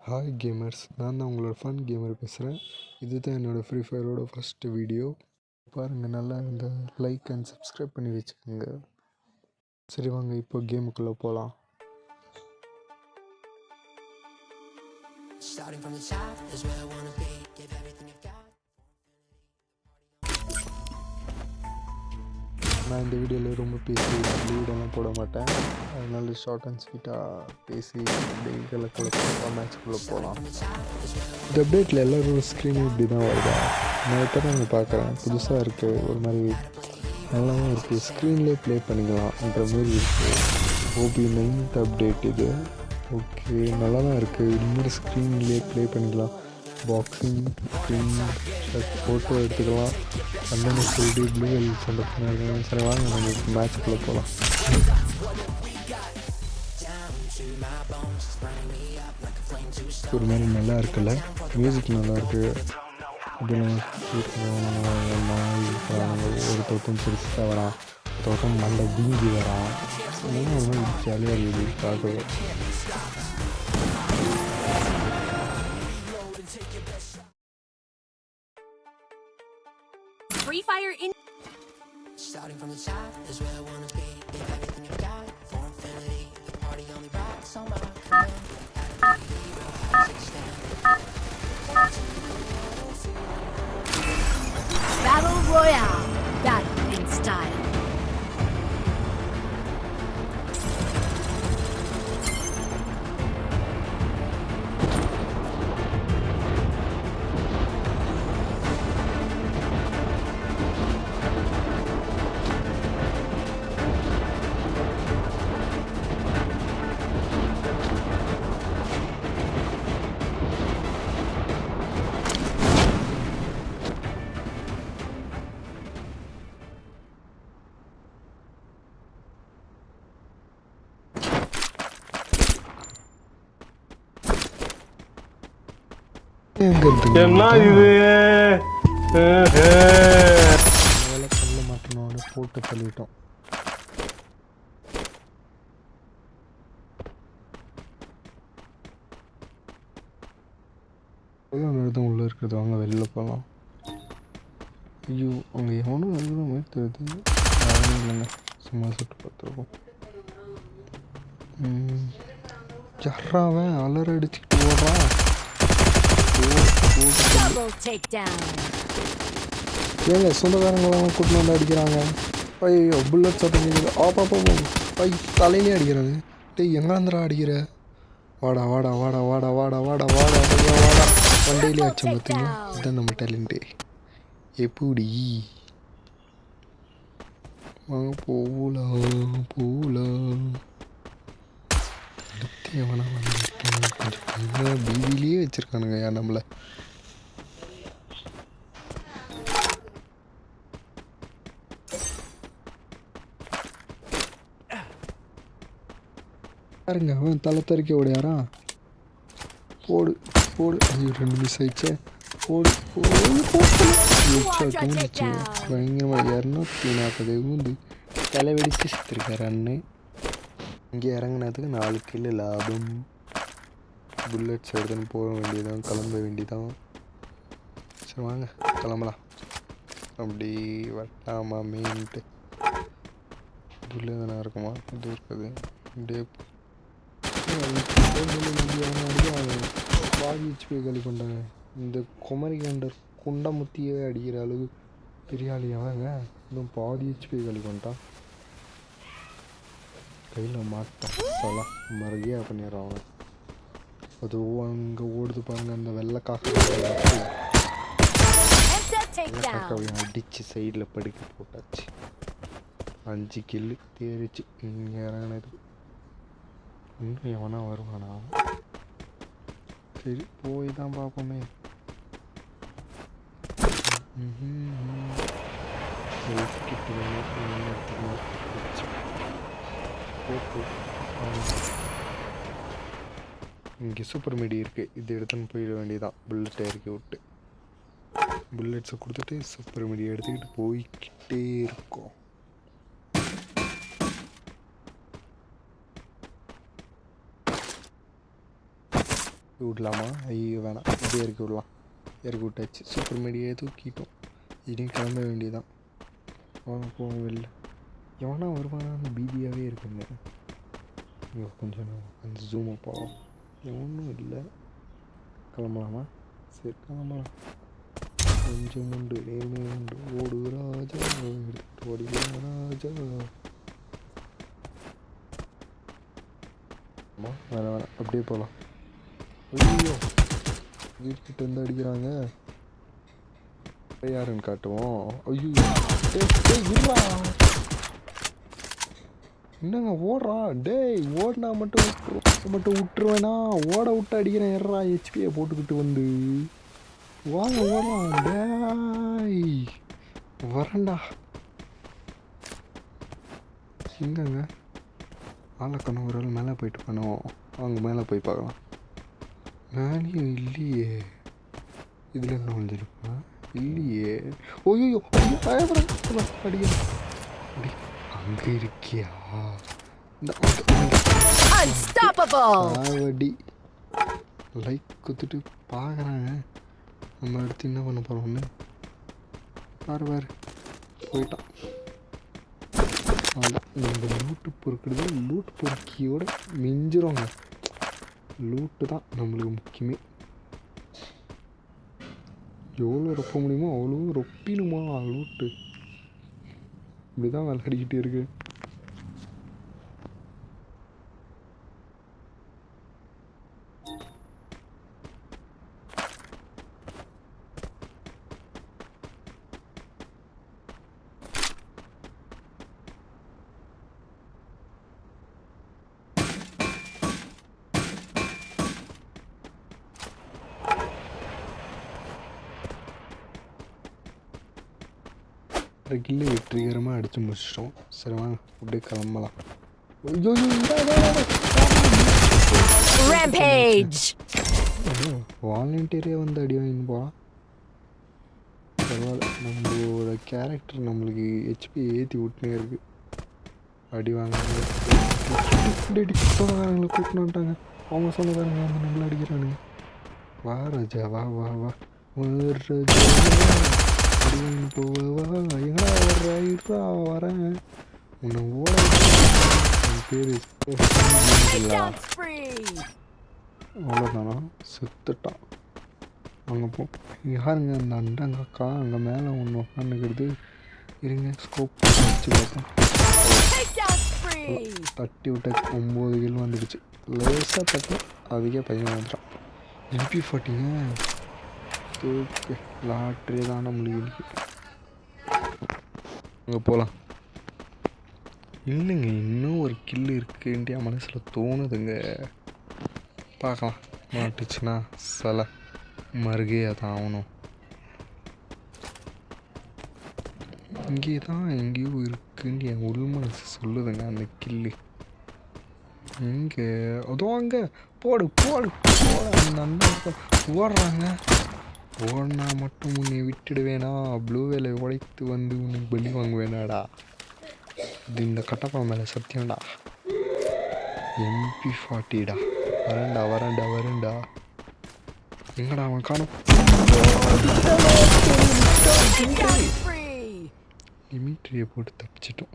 Hi gamers, நான் தான் உங்களோட ஃபன் கேமர் பேசுகிறேன். இதுதான் என்னோடய ஃப்ரீ ஃபயரோட ஃபஸ்ட்டு வீடியோ. பாருங்கள், நல்லா இந்த லைக் அண்ட் சப்ஸ்கிரைப் பண்ணி வச்சுக்கோங்க. சரி வாங்க, இப்போ கேமுக்குள்ளே போகலாம். நான் இந்த வீடியோவில் ரொம்ப பேசி லீடெல்லாம் போட மாட்டேன். அதனால ஷார்ட் அண்ட் ஸ்வீட்டாக பேசி அப்படியே மேட்ச்குள்ளே போகலாம். இந்த அப்டேட்டில் எல்லோரும் ஸ்க்ரீனும் இப்படி தான் வருதா? நான் இப்போ தான் இங்கே பார்க்குறேன். புதுசாக இருக்குது, ஒரு மாதிரி நல்லாவும் இருக்குது. ஸ்க்ரீன்லேயே ப்ளே பண்ணிக்கலாம்ன்ற மாரி இருக்குது. ஓபி 9th அப்டேட் இது. ஓகே, நல்லா தான் இருக்குது. இது மாதிரி ஸ்க்ரீன்லேயே ப்ளே பண்ணிக்கலாம். பாக்ஸிங், ஸ்க்ரீன், ஃபோட்டோ எடுத்துக்கலாம். அந்த சைடு ப்ளூ வெல் சொன்ன. சரி வாங்க, நம்ம மேட்ச்சுக்குள்ளே போகலாம். ஒரு மாதிரி நல்லா இருக்குல்ல, மியூசிக் நல்லா இருக்குது. இதெல்லாம் ஒரு தோட்டம் பெருசாக வரான், தோட்டம் மண்டை வீங்கி வரான். ஜாலியாக இருக்குது பார்க்கவே. Free Fire in starting from the top is where I wanna be. Give everything I've got for infinity. The party only rocks on my command. Had to be a hero, how to stand. Battle Royale. Battle in style. என்ன இது சொல்ல மாட்டோம், போட்டு தள்ளிட்டோம். தான் உள்ளே இருக்கிறது. வாங்க வெளியில் போகலாம். ஐயோ, அங்கே எவனும் இருக்கிற மாதிரி தெரியுது. யாரும் இல்லைங்க, சும்மா சுட்டு பார்த்துருக்கோம். ஜர்றாவன் அலற அடிச்சுக்கிட்டு ஓடுறான். ஏங்க சொந்தக்காரங்களாம் கூட்டிட்டு வந்து அடிக்கிறாங்க. ஐயோ, புல்லட் சத்தம் கேட்குது. ஆப்பாப்பா பை தலையிலே அடிக்கிறது. டேய், எங்கேருந்துடா அடிக்கிற? வாடா வாடா வாடா வாடா வாடா வாடா வாடா வாடா வாடா. வண்டையிலே அடிச்சோம் பார்த்தீங்க. இதுதான் நம்ம டேலண்ட்டு. எப்படி வாங்க போகலாம் போகலாம். அடுத்து எவனா வந்துருக்காங்க, கொஞ்சம் பீதியிலே வச்சுருக்கானுங்க யார் நம்மளை. பாருங்க, அவன் தலை தறிக்க ஓடையாரா. போடு போடு. ஐயோ, 2 மிஸ் ஆயிடுச்சே. போடு போடு. தூங்கிச்சு பயங்கரமாக. 240 ஊந்து தலை வெடிச்சு செத்துருக்காரு அண்ணன். இங்கே இறங்கினதுக்கு 4 கிலோ லாபம். புல்லட்ஸ் எடுத்துன்னு போக வேண்டியதான், கிளம்ப வேண்டியதான். சரி வாங்க கிளம்பலாம். அப்படி வட்டாமா மீன்ட்டு புல்ல தானே இருக்குமா? இது இருக்குது. அப்படியே பாதி ஹெச்பி களி கொண்டாங்க. இந்த குமரி கண்டர் குண்டமுத்தியே அடிக்கிற அளவு பெரிய ஆளியாவாங்க. இன்னும் பாதி ஹெச்பி களி கொண்டான். கையில் மாட்டான் சொல்லலாம், மறுகையா பண்ணிடுறான் அவனை. அதுவும் அங்கே ஓடுது பாருங்க, அந்த வெள்ளைக்காக்காவை அடித்து சைடில் படுக்க போட்டாச்சு. 5 கில்லு தேறிச்சு. இங்கே இறங்கினது. இன்னும் எவனா வருவானா? சரி போய் தான் பார்ப்போமே. இங்கே சூப்பர் மீடி இருக்குது. இது எடுத்துன்னு போயிட வேண்டியதான். புல்லட்டை இறக்கி விட்டு புல்லட்ஸை கொடுத்துட்டு சூப்பர் மீடியை எடுத்துக்கிட்டு போய்கிட்டே இருக்கோம். விடலாமா? ஐயோ வேணாம், இப்படியே இறக்கி விடலாம். இறக்கி விட்டாச்சு. சூப்பர் மீடியே தூக்கிட்டோம். இதையும் கிளம்ப வேண்டியதான். வாங்க போவோம் வெளில. எவனா வருவானான்னு பீதியாகவே இருக்குங்க. இங்கே கொஞ்சம் அந்த ஜூமை போவோம். ஒன்றும் இல்லை. கிளம்பலாமா? சரி கிளம்பலாம். கொஞ்சம் உண்டு நேர்மை உண்டு ஓடு ராஜா எடுத்துட்டு ஓடிலாம் ராஜா. வேணாம் வேணாம், அப்படியே போகலாம். ஐயோ வீட்டுக்கிட்ட இருந்து அடிக்கிறாங்க. யாருன்னு காட்டுவோம். ஐயோ என்னங்க ஓடுறான்? டேய் ஓடினா மட்டும் விட்டுருவேனா? ஓட விட்டு அடிக்கிறேன். எறா ஹெச்பியை போட்டுக்கிட்டு வந்து வாங்க ஓடலாம். டேய் வரேன்டா. எங்கங்க ஆளக்கணும்? ஒரு ஆள் மேலே போயிட்டு பண்ணோம். அவங்க மேலே போய் பார்க்கலாம். மேலேயும் இல்லையே. இதில் என்ன வந்துருப்பா? இல்லையே. ஓய்யோ அடிக்கிறேன். அங்கே இருக்கியா? Unstoppable! ஆவடி லைக் குத்துட்டு பார்க்குறாங்க. நம்ம அடுத்து என்ன பண்ண போகிறோம்னு பாரு போயிட்டான். அதான் நம்ம லூட்டு பொறுக்கிறது. லூட்டு பொறுக்கியோட மிஞ்சிரோங்க. லூட்டு தான் நம்மளுக்கு முக்கியமே. எவ்வளோ ரொப்ப முடியுமோ அவ்வளோ ரொப்பினுமா லூட்டு. இப்படி தான் விளையாடிக்கிட்டே இருக்கு. கில்லு வெற்றிகரமாக அடித்து முடிச்சிட்டோம். சரி வாங்க அப்படியே கிளம்பலாம். Rampage! வாலண்டியரே வந்து அடி வாங்கின்னு போகலாம். பரவாயில்ல, நம்மளோட கேரக்டர் நம்மளுக்கு ஹெச்பி ஏற்றி விட்டுனே இருக்கு. அடி வாங்க கூப்பிட்டுட்டாங்க. அவங்க சொன்னதானுங்க வந்து நம்மளை அடிக்கிறானுங்க. வா ராஜா வா வா வா ராஜா போவா எங்கடா வர்றா வரேன். உன்னை ஓட பேர் அவ்வளோதானா? செத்துட்டான். அங்கே போ. யாருங்க அந்த அண்டங்க அக்கா? அங்கே மேலே ஒன்று உட்காந்துக்கிறது. இருங்க ஸ்கோப் வச்சு பார்த்தோம். தட்டி விட்ட 9 கிலோ வந்துடுச்சு. லேசாக தட்டி அதுக்கே பையன் வந்துட்டான். MP40ங்க. ஓகே லாட்ரி தான் நம்மளுக்கு. அங்கே போகலாம். இல்லைங்க இன்னும் ஒரு கில்லு இருக்குன்ட்டு என் மனசில் தோணுதுங்க. பார்க்கலாம். மாட்டுச்சுன்னா சில மருகையாக தான் ஆகணும். இங்கே தான் எங்கேயோ இருக்குன்னு என் உள் மனசு சொல்லுதுங்க. அந்த கில்லு இங்கே அதுவும் அங்கே போடு போடு போடு. அந்த அண்ணன் ஓடுறாங்க. ஓடனா மட்டும் உன்னை விட்டுடுவேனா? ப்ளூ வேலை உடைத்து வந்து உனக்கு பலி வாங்குவேனாடா. இது இந்த கட்டப்பா மேலே சத்தியம்டா. MP40டா. வரேன்டா எங்கடா அவன் காணும்? டிமிட்ரியை போட்டு தப்பிச்சிட்டோம்.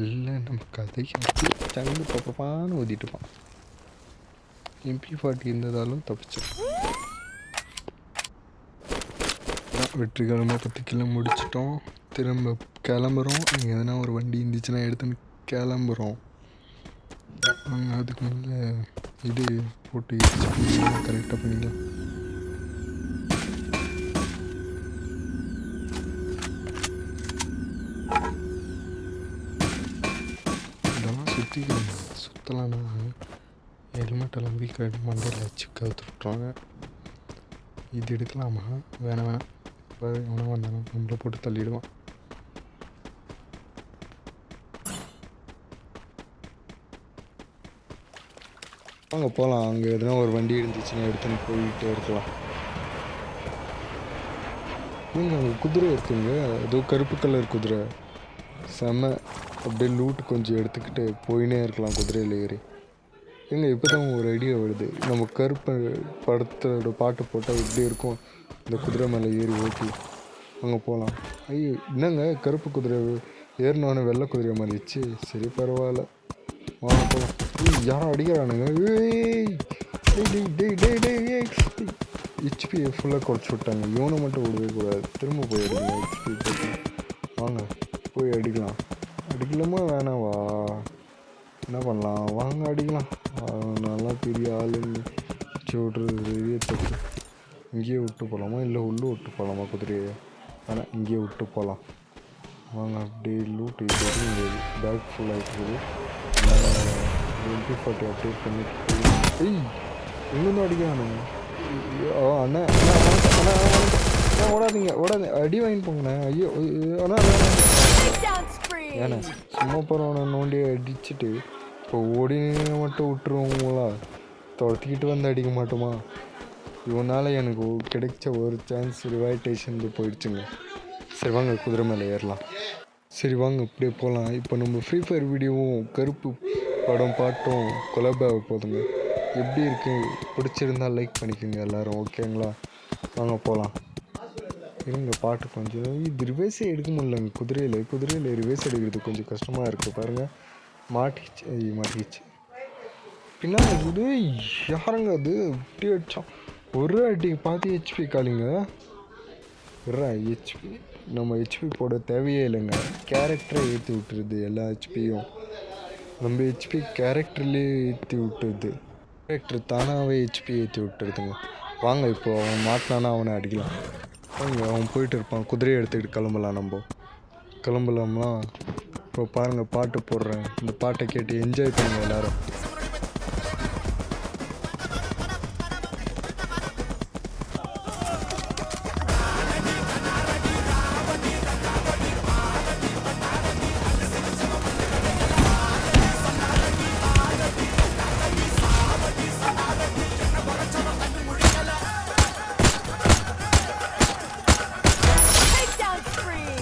இல்லை நம்ம கதைக்கு சங்கு பப்பான்னு ஊதிட்டுப்பான். MP40 இருந்ததாலும் தப்பிச்சோம். வெற்றிகரமாக 10 கிலோ முடிச்சிட்டோம். திரும்ப கிளம்புறோம். இங்கே எதனா ஒரு வண்டி இருந்துச்சுன்னா எடுத்துன்னு கிளம்புறோம். அதுக்கு மேலே இது போட்டு கரெக்டாக பண்ணிக்கலாம். இதெல்லாம் சுற்றலான்னா ஹெல்மெட்டெல்லாம் வீக்காக மண்டையில் வச்சு கவுத்துட்றாங்க. இது எடுக்கலாமா? வேணாம் எவனா வந்தாலும் நம்மளை போட்டு தள்ளிடுவான். வாங்க போகலாம். அங்கே எதுனா ஒரு வண்டி இருந்துச்சுன்னா எடுத்துன்னு போயிட்டே இருக்கலாம். நீங்கள் அங்கே குதிரை இருக்குங்க. ஏதோ கருப்பு கலர் குதிரை செம. அப்படியே லூட்டு கொஞ்சம் எடுத்துக்கிட்டு போயினே இருக்கலாம் குதிரையில் ஏறி. எங்க இப்போ தான் ஒரு ஐடியா வருது. நம்ம கருப்பு படத்தோட பாட்டு போட்டால் எப்படி இருக்கும், இந்த குதிரை மேலே ஏறி ஓட்டி அங்கே போகலாம். ஐயோ என்னங்க கருப்பு குதிரை ஏறினோன்னு வெள்ளை குதிரை மாறிடுச்சு. சரி பரவாயில்ல, வாங்க போகலாம். யாரும் அடிக்கிறானுங்க. ஹெச்பி ஃபுல்லாக குறைச்சி விட்டாங்க. இவனை மட்டும் விடவே கூடாது. திரும்ப போய் அடிக்கலாம். ஹெச்பி போட்டு வாங்க போய் அடிக்கலாம். அடிக்கலாமா வேணாவா, என்ன பண்ணலாம், வாங்க அடிக்கலாம். நல்லா பெரிய ஆளுன்னு வச்சு விட்றது பெரிய தப்பு. இங்கேயே விட்டு போகலாமா இல்லை உள்ளே விட்டு போகலாமா குதிரையை? ஆனால் இங்கேயே விட்டு போகலாம். வாங்க அப்படியே லூட் இது இங்கே பேக் ஃபுல்லாக இருக்குது. MP40 அப்டேட் பண்ணிட்டு எங்கேருந்து அடிக்கிறானுங்க. அண்ணா அண்ணா அண்ணா அண்ணா ஓடாதீங்க ஓடாதீங்க, அடி வாங்கி போங்கண்ணே. ஐயோ அண்ணா ஏண்ணே சும்மா போகிறவனை நோண்டி அடிச்சுட்டு இப்போ ஓடி மட்டும் விட்டுருவோங்களா, துரத்திக்கிட்டு வந்து அடிக்க மாட்டோமா? இவனால் எனக்கு கிடைச்ச ஒரு சான்ஸ் ரிவைட்டேஷன் போயிடுச்சுங்க. சரி வாங்க குதிரை மேலே ஏறலாம். சரி வாங்க இப்படியே போகலாம். இப்போ நம்ம ஃப்ரீ ஃபயர் வீடியோவும் கருப்பு படம் பாட்டும் கொலாபாக போதுங்க. எப்படி இருக்குது, பிடிச்சிருந்தால் லைக் பண்ணிக்கோங்க எல்லோரும், ஓகேங்களா? வாங்க போகலாம். இருங்க பாட்டு கொஞ்சம் இது ரிவேஸே எடுக்க முடியலங்க. குதிரையில் ரிவேஸ் எடுக்கிறது கொஞ்சம் கஷ்டமாக இருக்குது. பாருங்கள் மாட்டிக்கிச்சு பின்னால் இது. யாருங்க அது இப்படி அடித்தான்? ஒரு அடி பாதி ஹெச்பி காலிங்க. ஹெச்பி நம்ம ஹெச்பி போட தேவையே இல்லைங்க. கேரக்டரை ஏற்றி விட்டுருது எல்லா ஹெச்பியும். நம்ம ஹெச்பி கேரக்டர்லேயே ஏற்றி விட்டுருது. கேரக்டர் தானாகவே ஹெச்பி ஏற்றி விட்டுருதுங்க. வாங்க இப்போ அவன் மாட்டினானா அவனை அடிக்கலாம். வாங்க அவன் போயிட்டு இருப்பான். குதிரையை எடுத்துக்கிட்டு கிளம்பலாம். நம்ம கிளம்பலாம்னா இப்போ பாருங்கள் பாட்டு போடுறேன். இந்த பாட்டை கேட்டு என்ஜாய் பண்ணுங்கள் எல்லோரும். Takedown spree!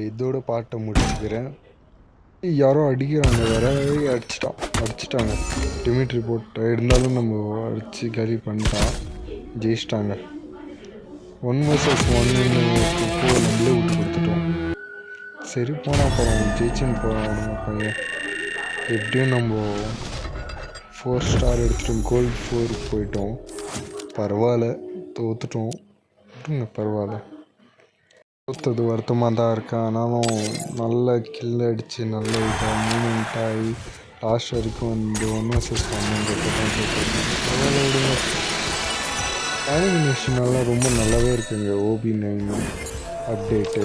இதோட பாட்டை முடிச்சுக்கிறேன். யாரோ அடிக்கிறாங்க வேற. அடிச்சிட்டாங்க. டிமிட்ரி போட்டு இருந்தாலும் நம்ம அடித்து காலி பண்ணிட்டான். ஜெயிச்சிட்டாங்க. 1 vs 1 நம்மளே விட்டு கொடுத்துட்டோம். சரி போனால் போகிறோம், ஜெயிச்சுன்னு போகிறோம் பையன். எப்படியும் நம்ம 4 ஸ்டார் எடுத்துட்டோம். கோல்டு 4 போயிட்டோம். பரவாயில்ல, தோத்துட்டோம். பரவாயில்ல, தோற்றது வருத்தமாக தான் இருக்கேன். ஆனாலும் நல்ல கில் அடித்து நல்ல இதாக மூமெண்ட் ஆகி லாஸ்ட் வரைக்கும் இந்த 1 vs 1 பரவாயில்ல விடுங்க. அனிமேஷனெல்லாம் ரொம்ப நல்லாவே இருக்குங்க. OB9 அப்டேட்டு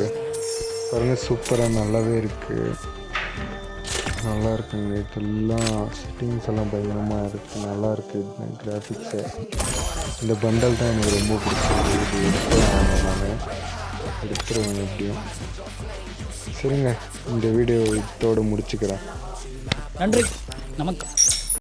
பாருங்கள், சூப்பராக நல்லாவே இருக்குது. நல்லா இருக்குங்க. இதெல்லாம் செட்டிங்ஸ் எல்லாம் பயங்கரமாக இருக்குது. நல்லா இருக்குது கிராஃபிக்ஸு. இந்த பண்டல் தான் எனக்கு ரொம்ப பிடிச்சிருக்கு. இது நான் எடுத்துருவேன் எப்படியும். சரிங்க, இந்த வீடியோ இதோடு முடிச்சுக்கிறேன். நன்றி, நமக்கு